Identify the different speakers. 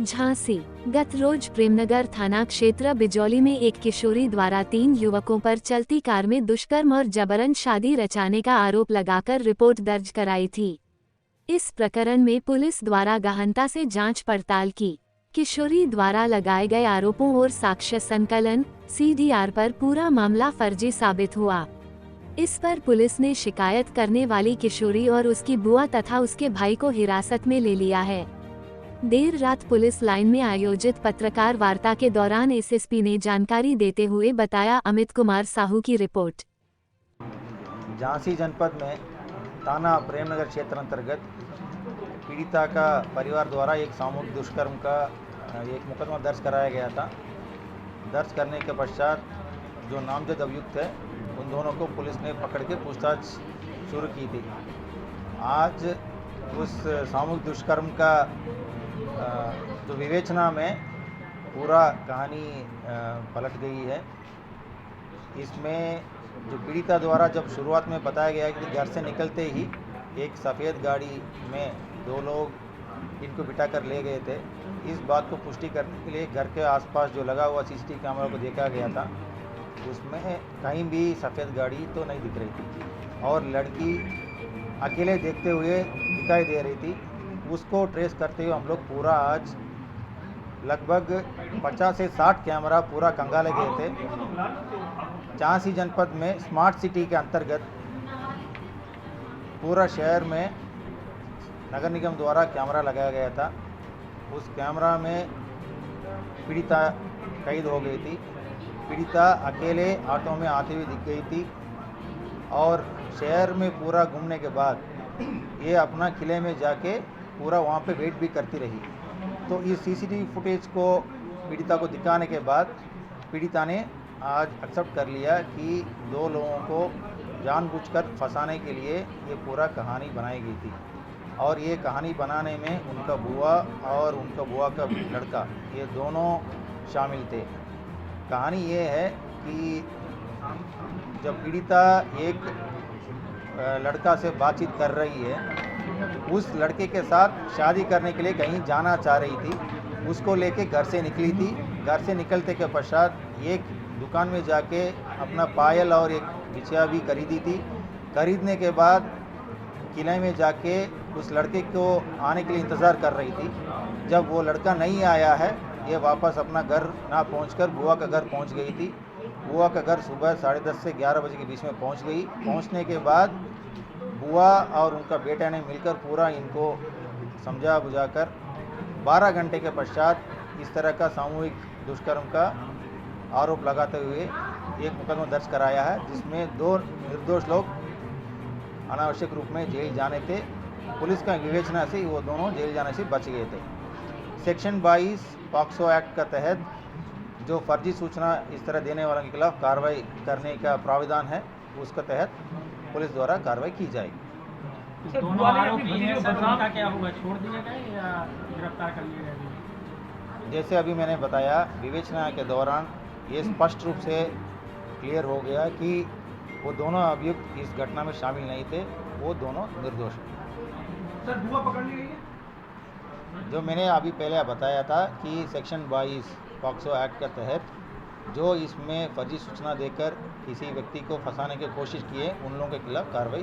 Speaker 1: झांसी। गत रोज प्रेमनगर थाना क्षेत्र बिजौली में एक किशोरी द्वारा 3 युवकों पर चलती कार में दुष्कर्म और जबरन शादी रचाने का आरोप लगाकर रिपोर्ट दर्ज कराई थी। इस प्रकरण में पुलिस द्वारा गहनता से जांच पड़ताल की। किशोरी द्वारा लगाए गए आरोपों और साक्ष्य संकलन (CDR) पर पूरा मामला फर्जी साबित हुआ। इस पर पुलिस ने शिकायत करने वाली किशोरी और उसकी बुआ तथा उसके भाई को हिरासत में ले लिया है। देर रात पुलिस लाइन में आयोजित पत्रकार वार्ता के दौरान एसएसपी ने जानकारी देते हुए बताया। अमित कुमार साहू की रिपोर्ट।
Speaker 2: झांसी जनपद में थाना प्रेमनगर क्षेत्र अंतर्गत पीड़िता का परिवार द्वारा एक सामूहिक दुष्कर्म का एक मुकदमा दर्ज कराया गया था। दर्ज करने के पश्चात जो नामजद अभियुक्त है उन दोनों को पुलिस ने पकड़ के पूछताछ शुरू की थी। आज उस सामूहिक दुष्कर्म का जो विवेचना में पूरा कहानी पलट गई है। इसमें जो पीड़िता द्वारा जब शुरुआत में बताया गया कि घर से निकलते ही एक सफ़ेद गाड़ी में 2 लोग इनको बिठा कर ले गए थे, इस बात को पुष्टि करने के लिए घर के आसपास जो लगा हुआ सीसीटीवी कैमरा को देखा गया था। उसमें कहीं भी सफ़ेद गाड़ी तो नहीं दिख रही थी और लड़की अकेले देखते हुए दिखाई दे रही थी। उसको ट्रेस करते हुए हम लोग पूरा आज लगभग 50 से 60 कैमरा पूरा खंगाले गए थे। झांसी जनपद में स्मार्ट सिटी के अंतर्गत पूरा शहर में नगर निगम द्वारा कैमरा लगाया गया था। उस कैमरा में पीड़िता कैद हो गई थी। पीड़िता अकेले ऑटो में आते हुए दिख गई थी और शहर में पूरा घूमने के बाद ये अपना किले में जाके पूरा वहाँ पे वेट भी करती रही। तो इस सीसीटीवी फुटेज को पीड़िता को दिखाने के बाद पीड़िता ने आज एक्सेप्ट कर लिया कि 2 लोगों को जानबूझकर फंसाने के लिए ये पूरा कहानी बनाई गई थी और ये कहानी बनाने में उनका बुआ और उनका बुआ का लड़का ये दोनों शामिल थे। कहानी ये है कि जब पीड़िता एक लड़का से बातचीत कर रही है, उस लड़के के साथ शादी करने के लिए कहीं जाना चाह रही थी, उसको लेके घर से निकली थी। घर से निकलते के पश्चात एक दुकान में जाके अपना पायल और एक बिछिया भी खरीदी थी। खरीदने के बाद किले में जाके उस लड़के को आने के लिए इंतज़ार कर रही थी। जब वो लड़का नहीं आया है, ये वापस अपना घर ना पहुंचकर बुआ का घर पहुंच गई थी। बुआ का घर सुबह 10:30 से 11 बजे के बीच में पहुंच गई। पहुंचने के बाद बुआ और उनका बेटा ने मिलकर पूरा इनको समझा बुझाकर 12 घंटे के पश्चात इस तरह का सामूहिक दुष्कर्म का आरोप लगाते हुए एक मुकदमा दर्ज कराया है, जिसमें 2 निर्दोष लोग अनावश्यक रूप में जेल जाने थे। पुलिस का विवेचना से वो दोनों जेल जाने से बच गए थे। सेक्शन 22 पॉक्सो एक्ट का तहत जो फर्जी सूचना इस तरह देने वालों के खिलाफ कार्रवाई करने का प्राविधान है, उसके तहत पुलिस द्वारा कार्रवाई की जाएगी।
Speaker 3: दोनों आरोपी हैं, सर उनका क्या होगा? छोड़ दिए गए या गिरफ्तार कर लिए गए?
Speaker 2: जैसे अभी मैंने बताया, विवेचना के दौरान ये स्पष्ट रूप से क्लियर हो गया कि वो दोनों अभियुक्त इस घटना में शामिल नहीं थे, वो दोनों निर्दोष हैं।
Speaker 3: सर बुआ पकड़ ली गई है?
Speaker 2: जो मैंने अभी पहले बताया था कि सेक्शन 22 पॉक्सो एक्ट के तहत जो इसमें फर्जी सूचना देकर किसी व्यक्ति को फंसाने की कोशिश की है, उन लोगों के खिलाफ कार्रवाई